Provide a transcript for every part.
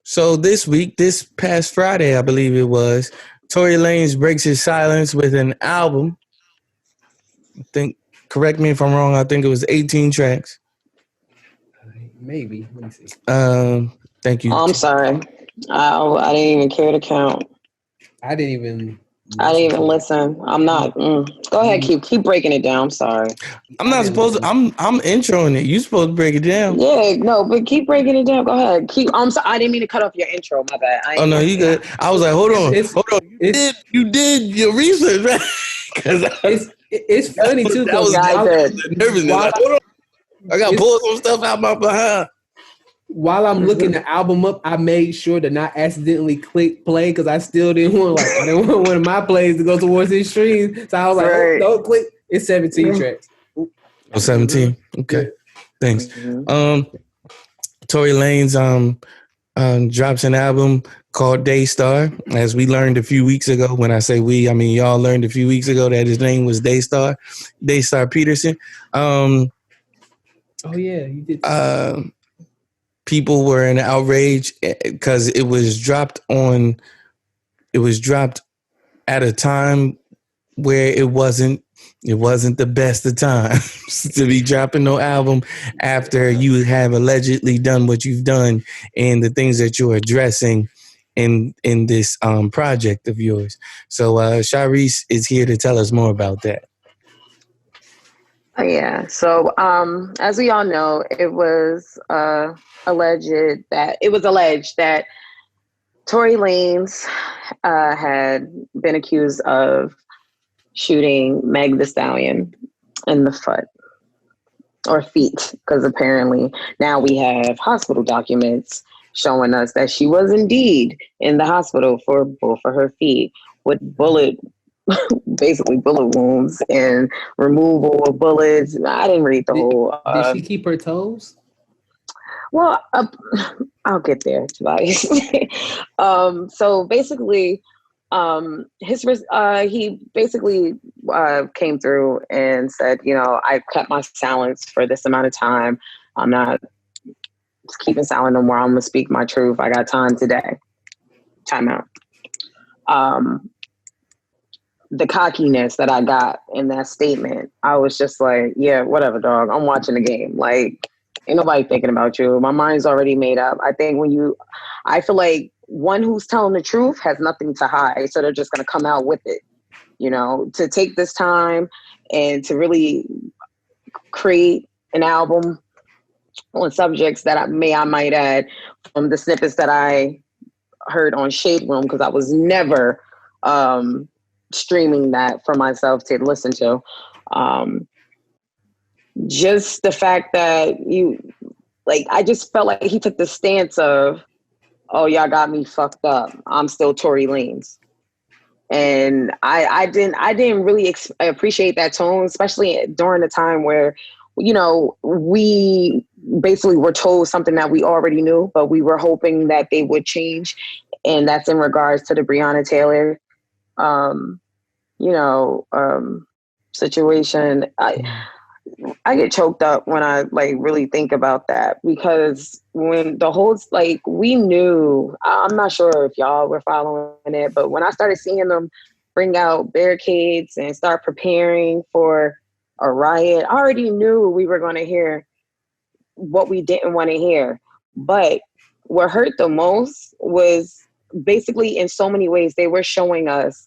So this week, this past Friday, I believe it was, Tory Lanez breaks his silence with an album. I think, correct me if I'm wrong, I think it was 18 tracks. Maybe. Let me see. Thank you. Oh, I'm sorry. I didn't even care to count. I didn't even listen. I'm not. Go ahead, keep breaking it down. I'm sorry. I'm not supposed to. I'm introing it. You supposed to break it down. Yeah, no, but keep breaking it down. Go ahead. I'm sorry. I didn't mean to cut off your intro. My bad. Oh no, you good. I was like, hold on. You did your research, right? Because it's funny too. That was nervousness. Like, hold on. I got to pull some stuff out my behind. While I'm looking the album up, I made sure to not accidentally click play because I still didn't want one of my plays to go towards his streams. So I was like, don't click. It's 17 tracks. Oh, 17. Okay. Yeah. Thanks. Tory Lanez drops an album called Daystar. As we learned a few weeks ago, when I say we, I mean y'all learned a few weeks ago that his name was Daystar Peterson. Oh yeah, you did. People were in outrage because it was dropped at a time where it wasn't the best of times to be dropping no album after you have allegedly done what you've done and the things that you're addressing in this project of yours. So Sharice is here to tell us more about that. Yeah. So as we all know, it was alleged that Tory Lanez had been accused of shooting Meg Thee Stallion in the foot or feet, because apparently now we have hospital documents showing us that she was indeed in the hospital for both of her feet with basically bullet wounds and removal of bullets. I didn't read the whole. Did she keep her toes? Well, I'll get there, Tobias. So basically, he basically came through and said, I kept my silence for this amount of time. I'm not keeping silent no more. I'm gonna speak my truth. I got time today. Time out. The cockiness that I got in that statement, I was just like, yeah, whatever, dog. I'm watching the game. Like, ain't nobody thinking about you. My mind's already made up. I feel like one who's telling the truth has nothing to hide. So they're just going to come out with it, to take this time and to really create an album on subjects that I might add from the snippets that I heard on Shade Room, because I was never streaming that for myself to listen to. Just the fact that I just felt like he took the stance of, oh, y'all got me fucked up. I'm still Tory Lanez. And I didn't really appreciate that tone, especially during the time where, we basically were told something that we already knew, but we were hoping that they would change. And that's in regards to the Breonna Taylor, situation. I get choked up when I really think about that, because when the whole we knew, I'm not sure if y'all were following it, but when I started seeing them bring out barricades and start preparing for a riot, I already knew we were going to hear what we didn't want to hear. But what hurt the most was basically, in so many ways, they were showing us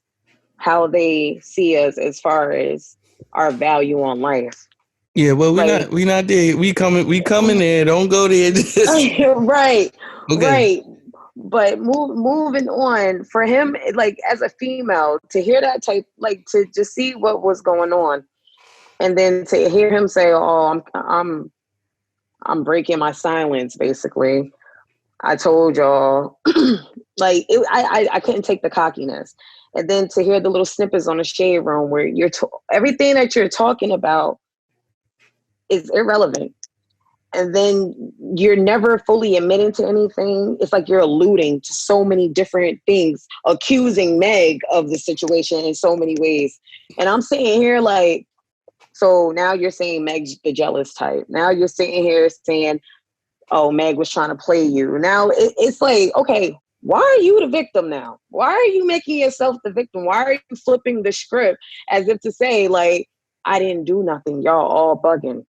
how they see us as far as our value on life. Yeah, well, we not there. We coming there. Don't go there. Right. Okay. Right. But moving on, for him, as a female, to hear that type, to just see what was going on, and then to hear him say, "Oh, I'm breaking my silence," basically. I told y'all, I couldn't take the cockiness. And then to hear the little snippets on the Shade Room where everything that you're talking about is irrelevant. And then you're never fully admitting to anything. It's like you're alluding to so many different things, accusing Meg of the situation in so many ways. And I'm sitting here so now you're saying Meg's the jealous type. Now you're sitting here saying oh, Meg was trying to play you. Now it's like, okay, why are you the victim now? Why are you making yourself the victim? Why are you flipping the script as if to say, like, I didn't do nothing. Y'all all bugging.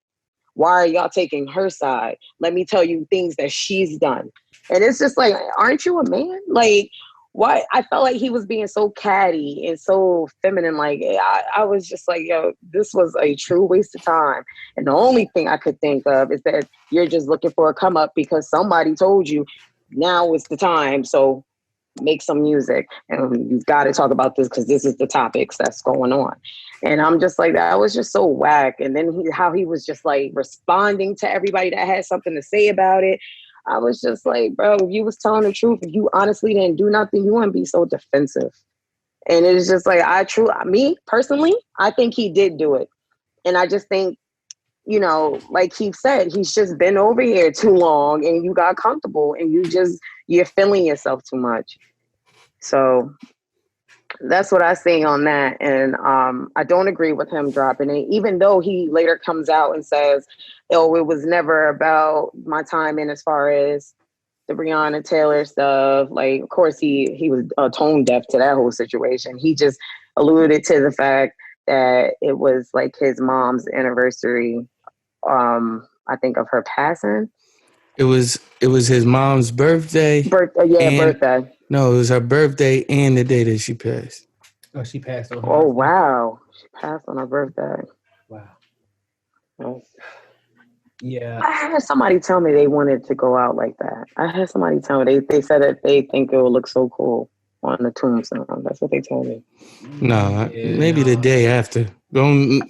Why are y'all taking her side? Let me tell you things that she's done. And it's just like, aren't you a man? Like, why? I felt like he was being so catty and so feminine. Like, I was just like, yo, this was a true waste of time. And the only thing I could think of is that you're just looking for a come up because somebody told you now is the time. So make some music and you've got to talk about this because this is the topics that's going on. And I'm just like, that was just so whack. And then how he was just like responding to everybody that had something to say about it. I was just like, bro, if you was telling the truth, if you honestly didn't do nothing, you wouldn't be so defensive. And it's just like, me personally, I think he did do it. And I just think, you know, like he said, he's just been over here too long and you got comfortable and you're feeling yourself too much. So that's what I say on that. And I don't agree with him dropping it, even though he later comes out and says, oh, it was never about my timing as far as the Breonna Taylor stuff. Like, of course, he was tone deaf to that whole situation. He just alluded to the fact that it was like his mom's anniversary, I think, of her passing. It was his mom's birthday. Birthday. No, it was her birthday and the day that she passed. Oh, she passed on her Oh, birthday. wow. She passed on her birthday. Wow. Oh. Yeah. I had somebody tell me they wanted to go out like that. I had somebody tell me they said that they think it would look so cool on the tombstone. That's what they told me. No, maybe the day after. I don't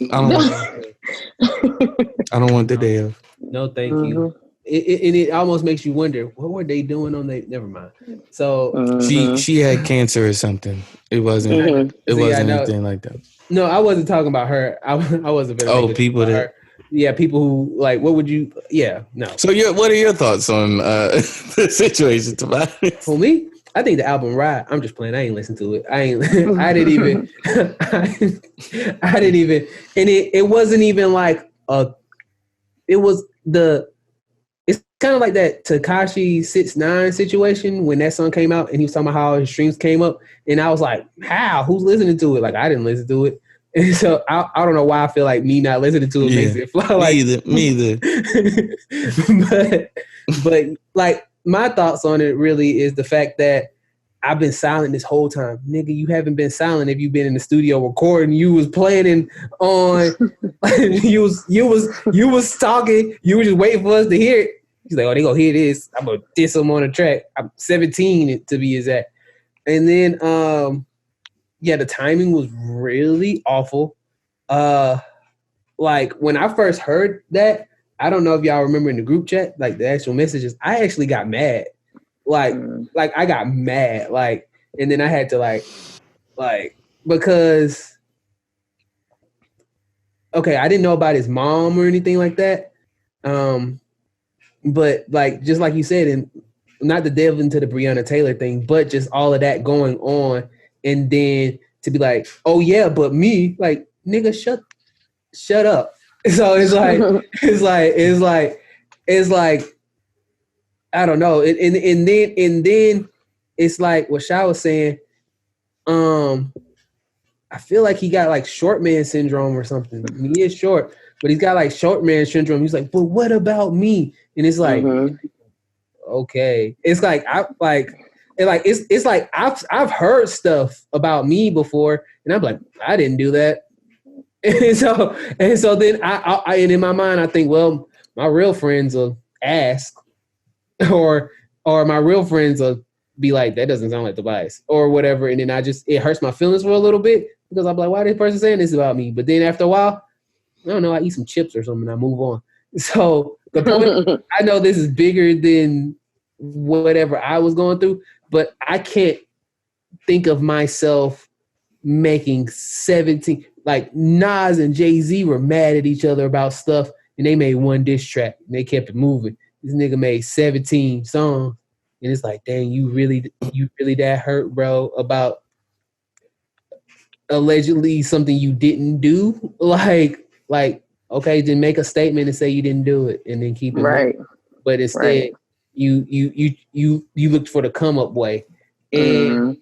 want the day of. No, thank you. It almost makes you wonder, what were they doing on the? Never mind. So she had cancer or something. It wasn't. It wasn't anything like that. No, I wasn't talking about her. I wasn't. People that. Her. Yeah, people who like. What would you? Yeah, no. So what are your thoughts on the situation, Tobias? For me, I think the album "Ride." I'm just playing. I ain't listened to it. I didn't even. I didn't even. And it wasn't even like a. It was the. It's kind of like that Tekashi 6ix9ine situation when that song came out and he was talking about how his streams came up, and I was like, "How? Who's listening to it?" Like, I didn't listen to it, and so I don't know why I feel like me not listening to it makes it fly. Like, me either. but like my thoughts on it really is the fact that I've been silent this whole time. Nigga, you haven't been silent if you've been in the studio recording. You was planning on you was talking, you were just waiting for us to hear it. He's like, oh, they gonna hear this. I'm gonna diss them on the track. I'm 17 to be exact. And then the timing was really awful. Like when I first heard that, I don't know if y'all remember in the group chat, like the actual messages, I actually got mad. Like I got mad, like, and then I had to like, because, okay, I didn't know about his mom or anything like that. But like, just like you said, and not to delve into the Breonna Taylor thing, but just all of that going on. And then to be like, oh yeah, but me, like, nigga, shut up. So it's like, I don't know. And then it's like what Sha was saying. I feel like he got like short man syndrome or something. I mean, he is short, but he's got like short man syndrome. He's like, but what about me? And it's like, okay. It's like it's like I've heard stuff about me before, and I'm like, I didn't do that. And so then I and in my mind I think, well, my real friends will ask, or my real friends will be like, that doesn't sound like Tobias or whatever, and then it hurts my feelings for a little bit because I'm like, why is this person saying this about me? But then after a while, I don't know, I eat some chips or something and I move on. So the point, I know this is bigger than whatever I was going through, but I can't think of myself making 17, like Nas and Jay-Z were mad at each other about stuff and they made one diss track and they kept it moving. This nigga made 17 songs and it's like, dang, you really that hurt, bro, about allegedly something you didn't do? Like, okay, then make a statement and say you didn't do it and then keep it right. moving. but instead you looked for the come up way. And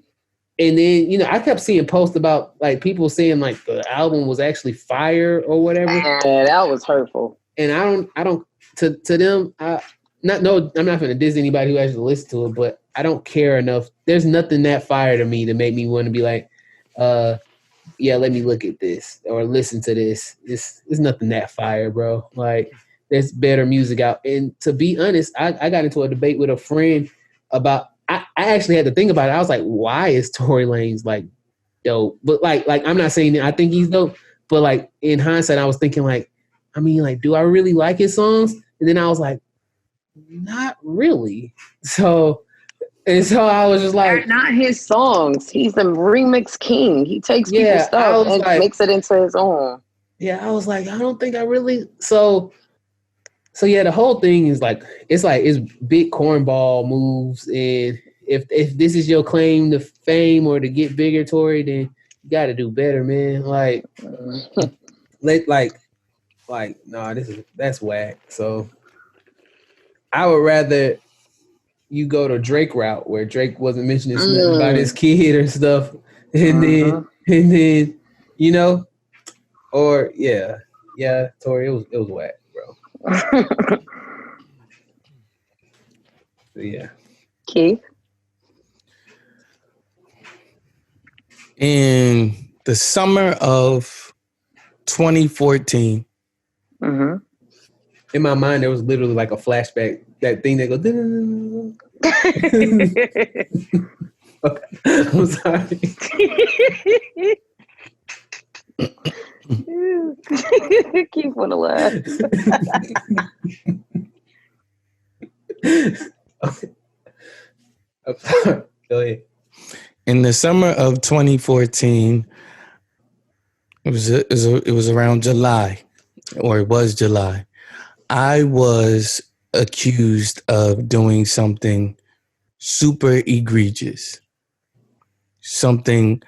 and then, you know, I kept seeing posts about like people saying like the album was actually fire or whatever. Yeah, that was hurtful. And I don't to them, I'm not going to diss anybody who actually listens to it, but I don't care enough. There's nothing that fire to me to make me want to be like, yeah, let me look at this or listen to this. It's nothing that fire, bro. Like, there's better music out. And to be honest, I got into a debate with a friend about, I actually had to think about it. I was like, why is Tory Lanez like dope? But like I'm not saying that I think he's dope, but like in hindsight, I was thinking like, I mean, like, do I really like his songs? And then I was like, not really. So I was just like, they're not his songs. He's the remix king. He takes people's stuff and like, makes it into his own. Yeah, I was like, I don't think I really. So yeah, the whole thing is like it's big cornball moves, and if this is your claim to fame or to get bigger, Tory, then you got to do better, man. Like, no, that's whack. So I would rather you go to Drake route where Drake wasn't mentioning nothing about his kid or stuff, and then you know, or yeah, Tory, it was whack, bro. So, yeah. Keith? In the summer of 2014. In my mind, there was literally like a flashback, that thing that goes. I'm sorry. Keith wanna laugh. Go ahead. In the summer of 2014, it was around July, or it was July. I was accused of doing something super egregious, something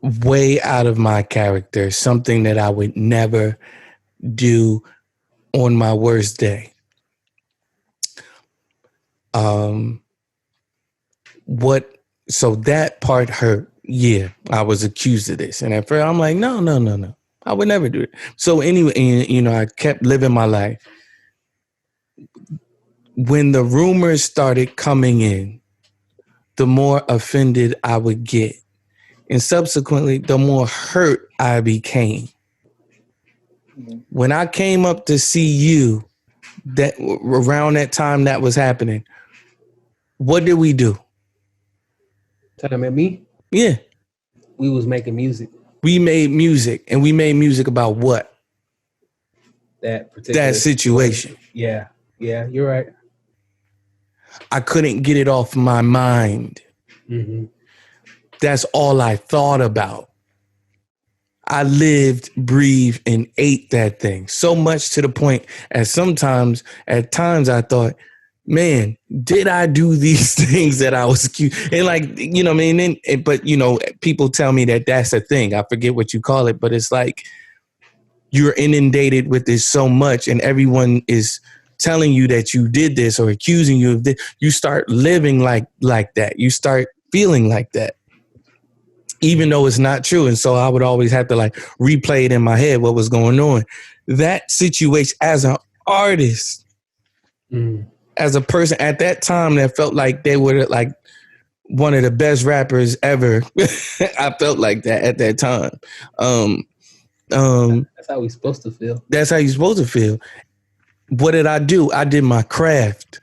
way out of my character, something that I would never do on my worst day. So that part hurt. Yeah, I was accused of this. And at first I'm like, no. I would never do it. So anyway, you know, I kept living my life. When the rumors started coming in, the more offended I would get. And subsequently, the more hurt I became. When I came up to see you that around that time that was happening, what did we do? Talking about me? Yeah. We was making music. We made music, and we made music about what? That situation. Yeah, you're right. I couldn't get it off my mind. That's all I thought about. I lived, breathed, and ate that thing so much to the point at times I thought, man, did I do these things that I was accused? And like, you know what I mean? But, you know, people tell me that that's a thing. I forget what you call it, but it's like you're inundated with this so much and everyone is telling you that you did this or accusing you of this. You start living like that. You start feeling like that, even though it's not true. And so I would always have to like replay it in my head, what was going on. That situation as an artist, as a person at that time that felt like they were like one of the best rappers ever. I felt like that at that time. That's how we're supposed to feel. That's how you're supposed to feel. What did I do? I did my craft.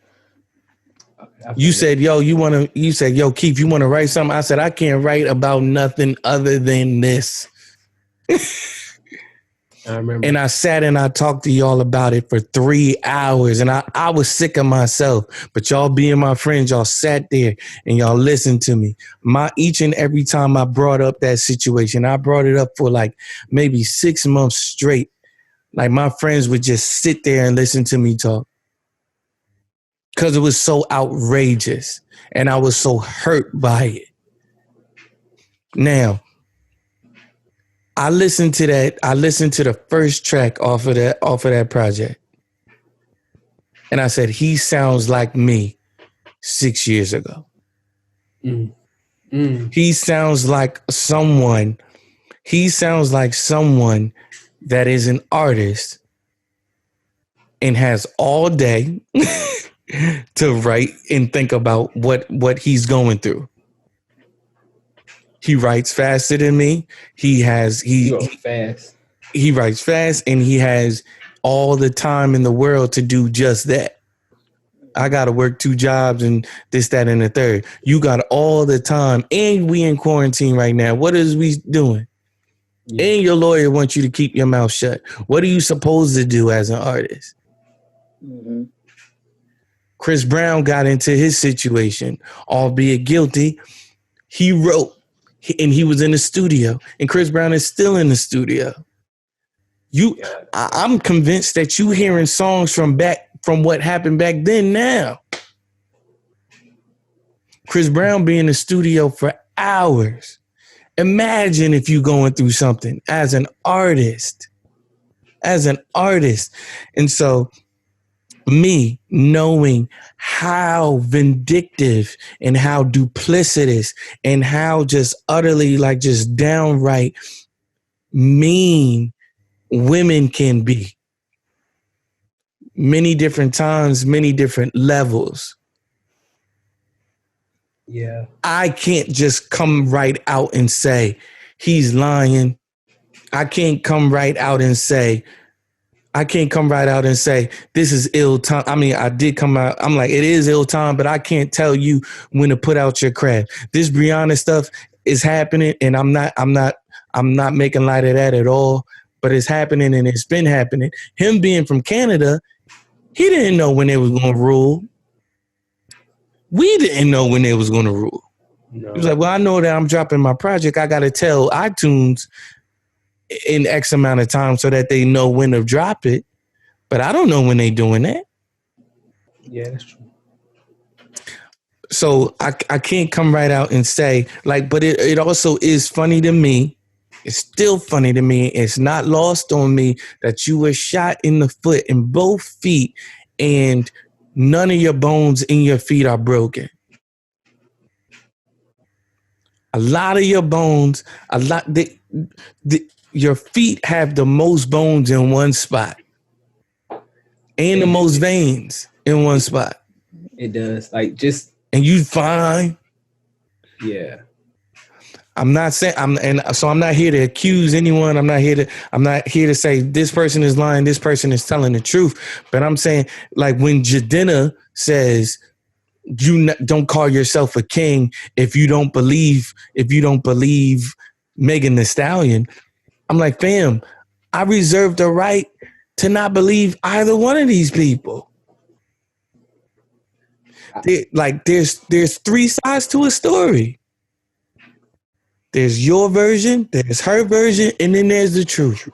You said, Keith, you want to write something? I said, I can't write about nothing other than this. I remember. And I sat and I talked to y'all about it for 3 hours, and I was sick of myself. But y'all being my friends, y'all sat there and y'all listened to me. Each and every time I brought up that situation, I brought it up for like maybe 6 months straight. Like my friends would just sit there and listen to me talk. Because it was so outrageous and I was so hurt by it. Now, I listened to the first track off of that project. And I said, he sounds like me 6 years ago. He sounds like someone that is an artist and has all day to write and think about what he's going through. He writes faster than me. He writes fast, and he has all the time in the world to do just that. I got to work 2 jobs and this, that, and the third. You got all the time, and we in quarantine right now. What is we doing? Yeah. And your lawyer wants you to keep your mouth shut. What are you supposed to do as an artist? Mm-hmm. Chris Brown got into his situation, albeit guilty. He wrote, and he was in the studio, and Chris Brown is still in the studio. I'm convinced that you hearing songs from what happened back then now. Chris Brown be in the studio for hours. Imagine if you going through something as an artist. And so me knowing how vindictive and how duplicitous and how just utterly like just downright mean women can be. Many different times, many different levels. Yeah. I can't just come right out and say he's lying. I can't come right out and say this is ill time. I mean, I did come out. I'm like, it is ill time, but I can't tell you when to put out your craft. This Brianna stuff is happening, and I'm not making light of that at all, but it's happening and it's been happening. Him being from Canada, he didn't know when they was going to rule. We didn't know when they was going to rule. No. He was like, well, I know that I'm dropping my project. I got to tell iTunes in X amount of time so that they know when to drop it. But I don't know when they doing that. Yeah, that's true. So I can't come right out and say, like, but it also is funny to me. It's still funny to me. It's not lost on me that you were shot in the foot, in both feet, and none of your bones in your feet are broken. A lot of your bones, your feet have the most bones in one spot and the most veins in one spot. It does. And you fine. Yeah. I'm not saying I'm not here to accuse anyone. I'm not here to say this person is lying, this person is telling the truth. But I'm saying, like, when Jadena says don't call yourself a king if you don't believe Megan Thee Stallion, I'm like, fam, I reserve the right to not believe either one of these people. There's 3 sides to a story. There's your version, there's her version, and then there's the truth.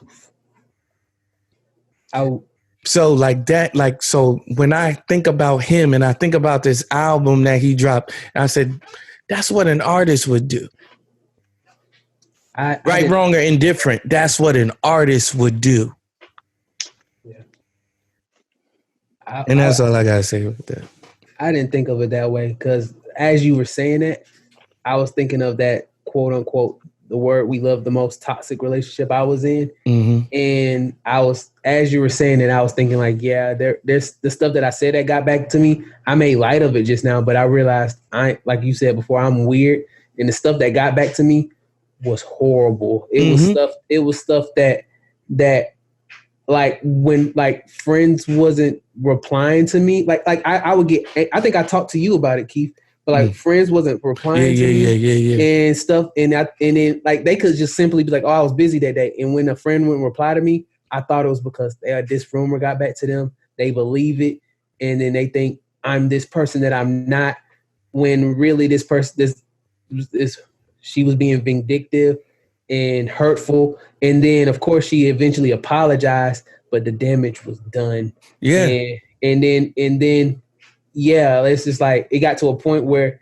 So when I think about him and I think about this album that he dropped, I said, that's what an artist would do. Right, wrong, or indifferent. That's what an artist would do. Yeah. And that's all I got to say with that. I didn't think of it that way because as you were saying it, I was thinking of that quote unquote, the word we love the most, toxic relationship I was in. Mm-hmm. And as you were saying it, I was thinking like, yeah, there's the stuff that I said that got back to me. I made light of it just now, but I realized like you said before, I'm weird. And the stuff that got back to me was horrible. It was stuff that like when like friends wasn't replying to me, like I would get, I think I talked to you about it, Keith, but like friends wasn't replying to me and stuff. And then like they could just simply be like, oh, I was busy that day. And when a friend wouldn't reply to me, I thought it was because this rumor got back to them. They believe it. And then they think I'm this person that I'm not, when really this person, she was being vindictive and hurtful. And then of course she eventually apologized, but the damage was done. Yeah. And then yeah, it's just like, it got to a point where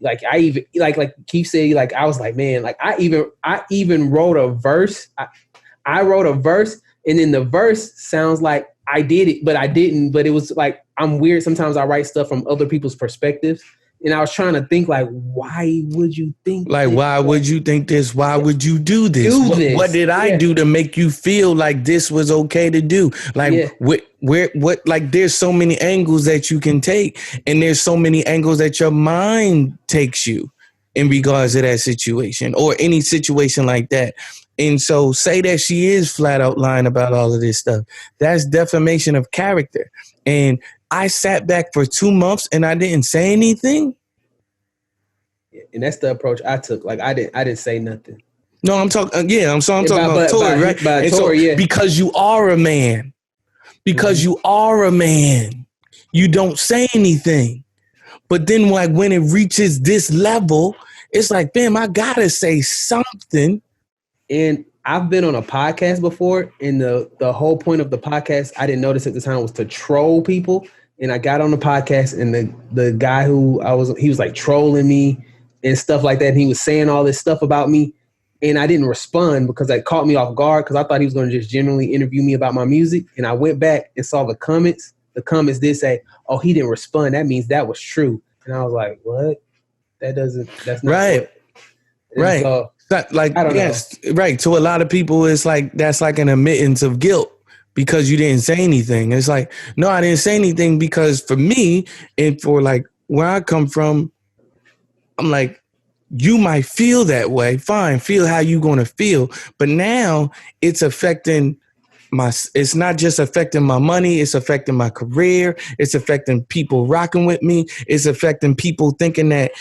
like I even like Keith said, like I was like, man, like I even wrote a verse. I wrote a verse, and then the verse sounds like I did it, but I didn't. But it was like, I'm weird. Sometimes I write stuff from other people's perspectives. And I was trying to think, like, why would you think like, this? why would you think this? Why would you do this? What did I do to make you feel like this was okay to do? Like, what, like, there's so many angles that you can take, and there's so many angles that your mind takes you in regards to that situation or any situation like that. And so say that she is flat out lying about all of this stuff. That's defamation of character. And I sat back for 2 months and I didn't say anything. And that's the approach I took. Like, I didn't say nothing. No, I'm talking. Yeah, I'm talking about Tory, right? By Tory, because you are a man. Because you are a man, you don't say anything. But then, like, when it reaches this level, it's like, fam, I gotta say something. And I've been on a podcast before, and the whole point of the podcast, I didn't notice at the time, was to troll people. And I got on the podcast, and the guy he was like trolling me and stuff like that. And he was saying all this stuff about me, and I didn't respond because that caught me off guard, because I thought he was going to just generally interview me about my music. And I went back and saw the comments. The comments did say, "Oh, he didn't respond. That means that was true." And I was like, "What? That's not right." Right. So, like, yes, right. To a lot of people, it's like, that's like an admittance of guilt because you didn't say anything. It's like, no, I didn't say anything because for me and for like where I come from, I'm like, you might feel that way. Fine. Feel how you going to feel. But now it's affecting it's not just affecting my money. It's affecting my career. It's affecting people rocking with me. It's affecting people thinking that,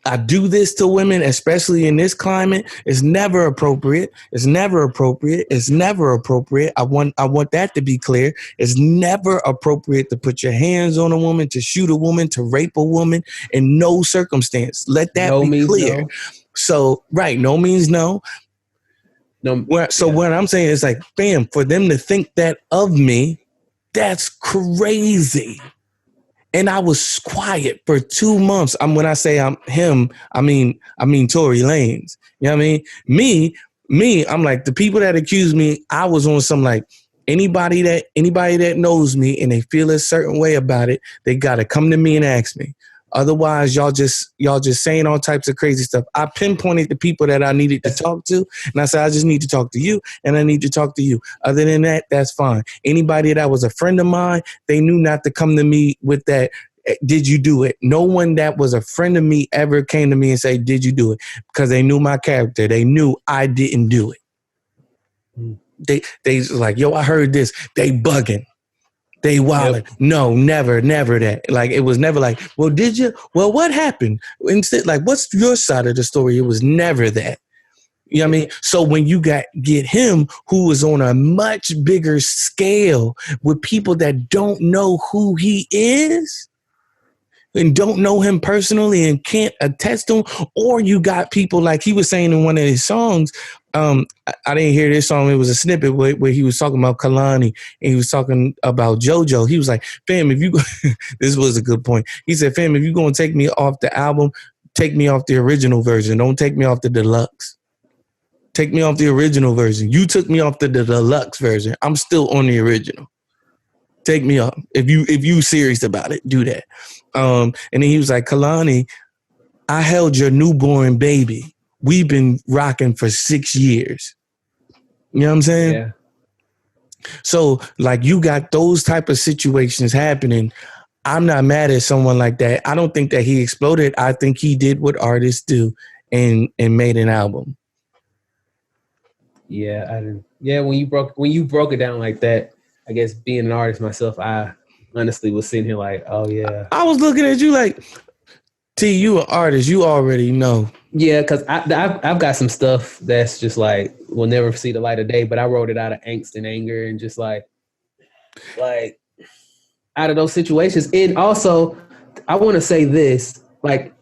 I do this to women, especially in this climate. It's never appropriate. It's never appropriate. It's never appropriate. I want that to be clear. It's never appropriate to put your hands on a woman, to shoot a woman, to rape a woman in no circumstance. Let that be clear. No. So, right, no means no. What I'm saying is, like, bam, for them to think that of me, that's crazy. And I was quiet for 2 months. When I say I'm him, I mean Tory Lanez. You know what I mean? Me, I'm like, the people that accuse me, I was on some, like, anybody that knows me and they feel a certain way about it, they gotta come to me and ask me. Otherwise, y'all just saying all types of crazy stuff. I pinpointed the people that I needed to talk to, and I said, I just need to talk to you, and I need to talk to you. Other than that, that's fine. Anybody that was a friend of mine, they knew not to come to me with that, did you do it? No one that was a friend of me ever came to me and say, did you do it? Because they knew my character. They knew I didn't do it. They like, yo, I heard this. They bugging. They wilding. Yep. No, never that. Like, it was never like, well, did you? Well, what happened? Instead, like, what's your side of the story? It was never that. You know what I mean? So when you get him, who was on a much bigger scale with people that don't know who he is and don't know him personally and can't attest to him, or you got people like he was saying in one of his songs, I didn't hear this song. It was a snippet where he was talking about Kalani and he was talking about JoJo. He was like, fam, if you, this was a good point. He said, fam, if you're going to take me off the album, take me off the original version. Don't take me off the deluxe. Take me off the original version. You took me off the deluxe version. I'm still on the original. Take me off. If you serious about it, do that. And then he was like, Kalani, I held your newborn baby. We've been rocking for 6 years. You know what I'm saying? Yeah. So, like, you got those type of situations happening. I'm not mad at someone like that. I don't think that he exploded. I think he did what artists do and made an album. Yeah, I didn't. Yeah, when you broke it down like that, I guess being an artist myself, I honestly was sitting here like, oh yeah. I was looking at you like, T, you an artist, you already know. Yeah, because I've got some stuff that's just like will never see the light of day, but I wrote it out of angst and anger and just like out of those situations. And also, I want to say this, like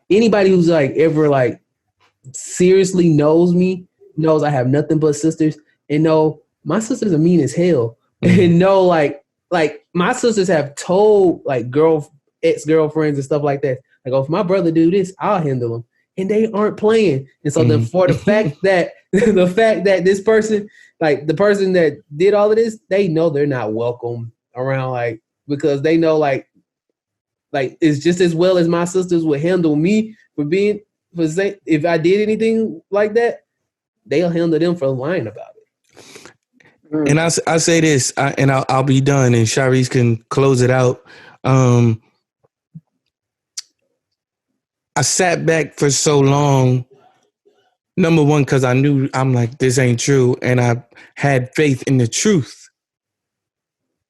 anybody who's like ever like seriously knows me knows I have nothing but sisters, and know my sisters are mean as hell. Mm-hmm. And know like my sisters have told like ex-girlfriends and stuff like that. Like, oh, if my brother do this, I'll handle him. And they aren't playing. And so then for the fact that the fact that this person, like the person that did all of this, they know they're not welcome around, like, because they know like it's just as well as my sisters would handle me for say, if I did anything like that, they'll handle them for lying about it. And I say this, and I'll be done, and Sharice can close it out. I sat back for so long. Number one, because I'm like, this ain't true, and I had faith in the truth.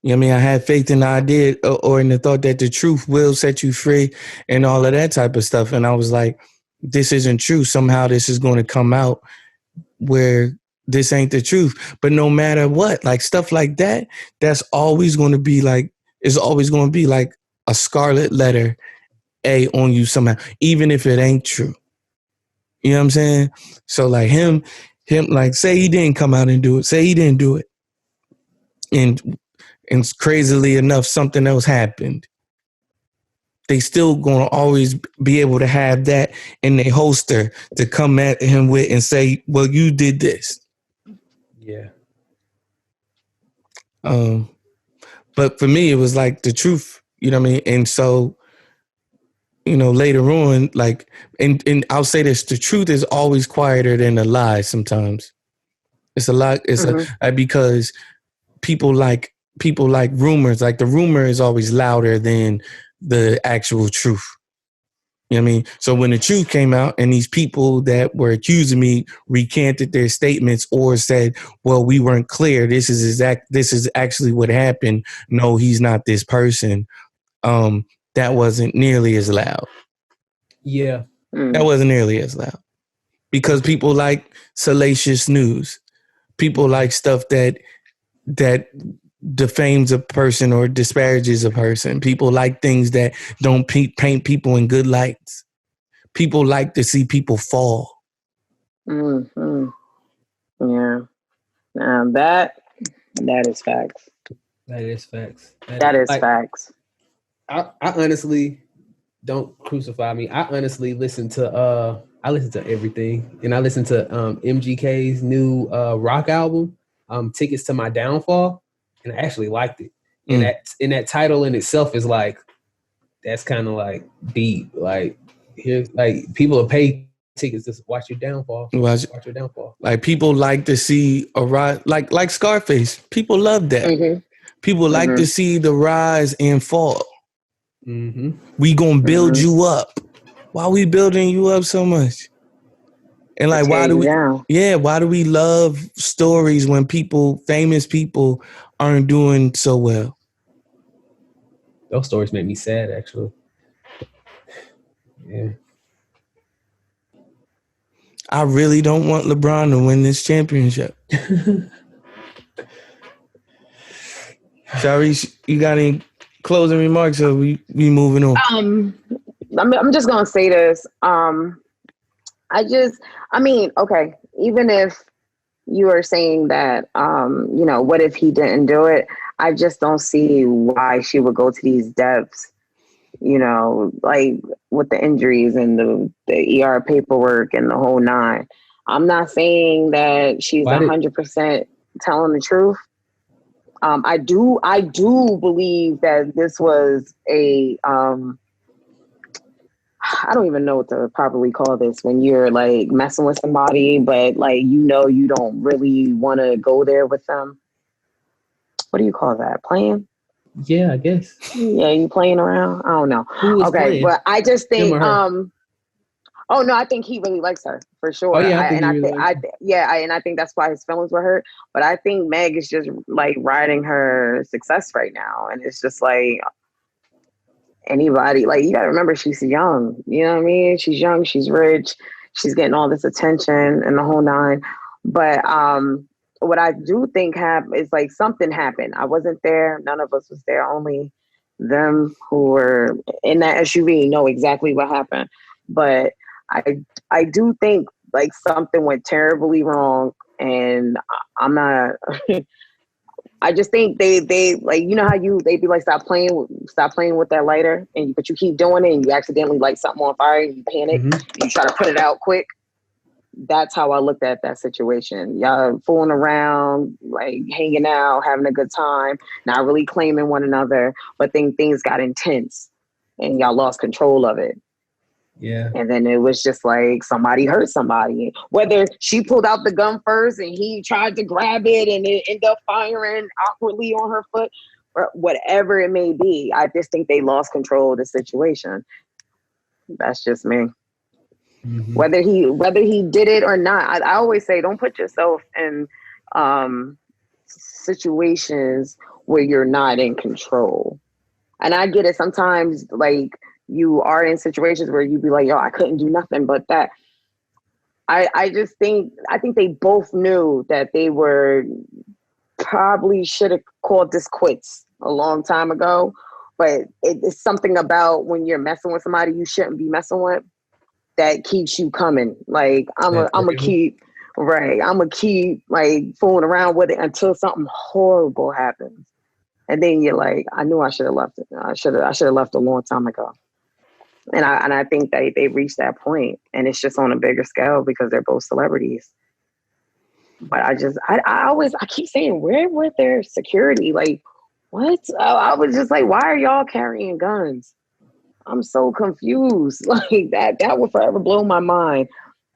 You know what I mean? I had faith in the idea or in the thought that the truth will set you free and all of that type of stuff. And I was like, this isn't true. Somehow this is going to come out where this ain't the truth. But no matter what, like stuff like that, that's always going to be like, it's always going to be like a scarlet letter A on you somehow, even if it ain't true. You know what I'm saying? So like him, like say he didn't come out and do it. Say he didn't do it. And crazily enough, something else happened. They still gonna always be able to have that in their holster to come at him with and say, well, you did this. Yeah. But for me, it was like the truth, you know what I mean? And so, you know, later on, like, and I'll say this, the truth is always quieter than the lie sometimes. It's a lot, because people like rumors. Like the rumor is always louder than the actual truth. You know what I mean? So when the truth came out and these people that were accusing me recanted their statements or said, well, we weren't clear. This is actually what happened. No, he's not this person. That wasn't nearly as loud. Yeah. That wasn't nearly as loud because people like salacious news. People like stuff that defames a person or disparages a person. People like things that don't paint people in good lights. People like to see people fall. Mm-hmm. Yeah. That is facts. That is facts. That is facts. I honestly, don't crucify me. I honestly listen to everything, and I listen to MGK's new rock album, Tickets to My Downfall, and I actually liked it. And that title in itself is like, that's kind of like deep. Like here's like people will pay tickets to watch your downfall. Watch your downfall. Like people like to see a rise, like Scarface. People love that. Mm-hmm. People like to see the rise and fall. Mm-hmm. We gonna build you up. Why we building you up so much? And like, why do we love stories when famous people aren't doing so well? Those stories make me sad, actually. Yeah. I really don't want LeBron to win this championship. Sharice, you got any closing remarks or we moving on? I'm just gonna say this. Okay, even if you are saying that, what if he didn't do it? I just don't see why she would go to these depths, like with the injuries and the ER paperwork and the whole nine. I'm not saying that she's 100% telling the truth. I do believe that this was a, I don't even know what to properly call this when you're like messing with somebody, but like, you don't really want to go there with them. What do you call that? Playing? Yeah, I guess. Yeah, you playing around? I don't know. Okay, playing? But I just think, oh no, I think he really likes her for sure. Oh yeah, and I think that's why his feelings were hurt. But I think Meg is just like riding her success right now, and it's just like anybody. Like you gotta remember, she's young. You know what I mean? She's young. She's rich. She's getting all this attention and the whole nine. But what I do think is like something happened. I wasn't there. None of us was there. Only them who were in that SUV know exactly what happened. But I do think like something went terribly wrong, and I'm not. I just think they like, you know how they be like, stop playing with that lighter, but you keep doing it and you accidentally light something on fire and you panic. You try to put it out quick. that's how I looked at that situation. Y'all fooling around, like hanging out, having a good time, not really claiming one another, but then things got intense and y'all lost control of it. Yeah. And then it was just like somebody hurt somebody. Whether she pulled out the gun first and he tried to grab it and it ended up firing awkwardly on her foot, or whatever it may be, I just think they lost control of the situation. That's just me. Mm-hmm. Whether he did it or not, I always say don't put yourself in situations where you're not in control. And I get it sometimes, like you are in situations where you be like, yo, I couldn't do nothing but that. I think they both knew that they were probably should have called this quits a long time ago. But it's something about when you're messing with somebody you shouldn't be messing with that keeps you coming. Like I'm gonna keep like fooling around with it until something horrible happens. And then you're like, I knew I should have left it. I should have left a long time ago. And I think they reached that point, and it's just on a bigger scale because they're both celebrities. But I keep saying, where was their security? Like, what? I was just like, why are y'all carrying guns? I'm so confused. Like that will forever blow my mind.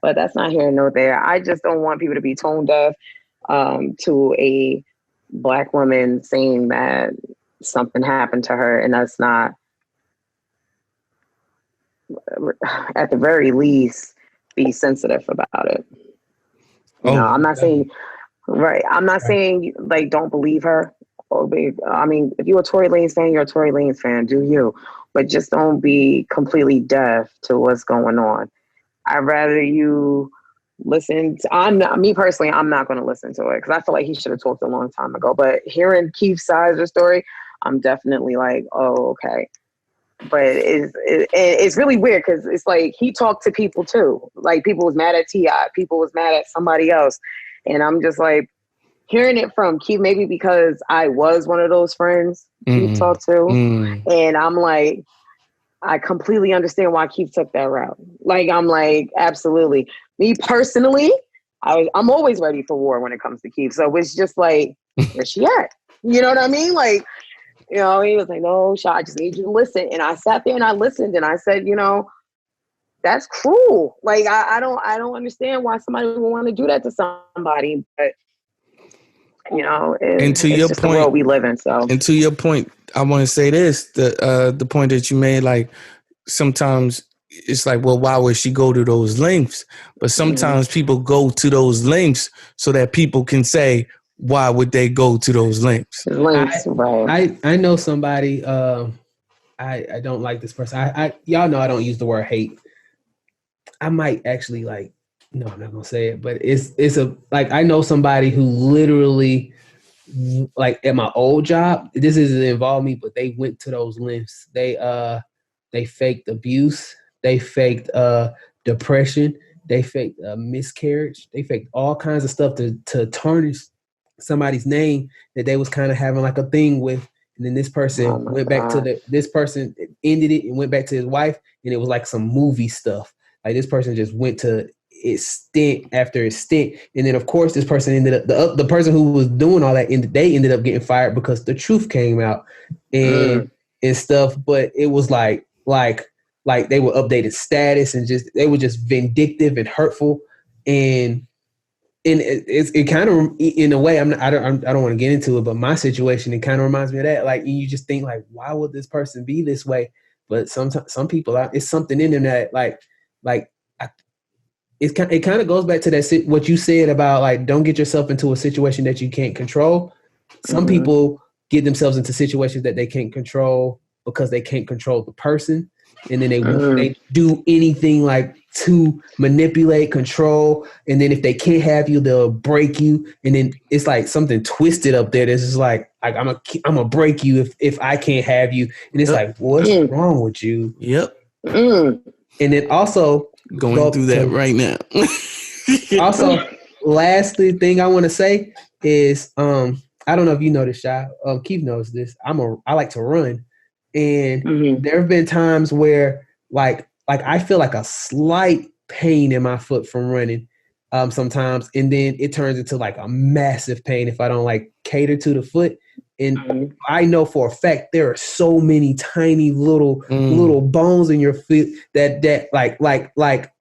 But that's not here nor there. I just don't want people to be tone deaf to a Black woman saying that something happened to her, and that's not, at the very least, be sensitive about it. I'm not saying, right. I'm not saying like don't believe her. I mean, if you're a Tory Lanez fan, you're a Tory Lanez fan. Do you? But just don't be completely deaf to what's going on. I'd rather you listen. I'm not going to listen to it because I feel like he should have talked a long time ago. But hearing Keith's side of the story, I'm definitely like, oh, okay. But it's really weird because it's like he talked to people too. Like people was mad at T.I., people was mad at somebody else, and I'm just like hearing it from Keith. Maybe because I was one of those friends Keith talked to, and I'm like, I completely understand why Keith took that route. Like I'm like, absolutely. Me personally, I'm always ready for war when it comes to Keith. So it's just like, where's she at? You know what I mean? Like. He was like, no, Shaw, I just need you to listen. And I sat there and I listened and I said, that's cruel. Like, I don't understand why somebody would want to do that to somebody. But, it's just the world we live in. So, and to your point, I want to say this, the point that you made, like, sometimes it's like, well, why would she go to those lengths? But sometimes people go to those lengths so that people can say, why would they go to those lengths? I know somebody. I don't like this person. I y'all know I don't use the word hate. I might actually like. No, I'm not gonna say it. But it's a like I know somebody who literally like at my old job. This doesn't involve me, but they went to those lengths. They faked abuse. They faked depression. They faked miscarriage. They faked all kinds of stuff to tarnish somebody's name that they was kind of having like a thing with, and then this person went back to this person ended it and went back to his wife, and it was like some movie stuff. Like this person just went to its stint after its stint, and then of course this person ended up the person who was doing all that they ended up getting fired because the truth came out and stuff. But it was like they were updated status and just they were just vindictive and hurtful and it kind of, in a way, I don't want to get into it, but my situation, it kind of reminds me of that. Like, you just think like, why would this person be this way? But sometimes some people, it's something in them that it kind of goes back to that what you said about like, don't get yourself into a situation that you can't control. Some people get themselves into situations that they can't control because they can't control the person, and then they do anything like to manipulate, control, and then if they can't have you, they'll break you, and then it's like something twisted up there. This is like I'm gonna break you if I can't have you, and it's like, what's wrong with you? Yep. And then also going through that right now. Also, lastly, thing I want to say is I don't know if you know this, Shy. Keith knows this. I like to run, and there have been times where like I feel like a slight pain in my foot from running, sometimes, and then it turns into like a massive pain if I don't like cater to the foot. And I know for a fact there are so many tiny little bones in your foot that like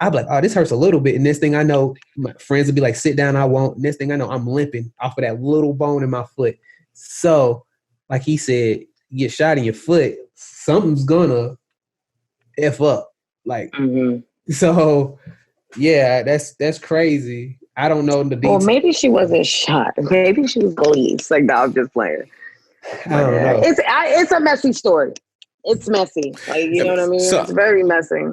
I'm like, oh, this hurts a little bit. And next thing I know, my friends will be like, sit down, I won't. Next thing I know, I'm limping off of that little bone in my foot. So, like he said, you get shot in your foot, something's gonna F up. Like so yeah, that's crazy. I don't know the details. Well, maybe she wasn't shot. Maybe she was glazed. Like, no, I'm just playing. I don't know. It's a messy story. It's messy. Like, you know what I mean? So, it's very messy.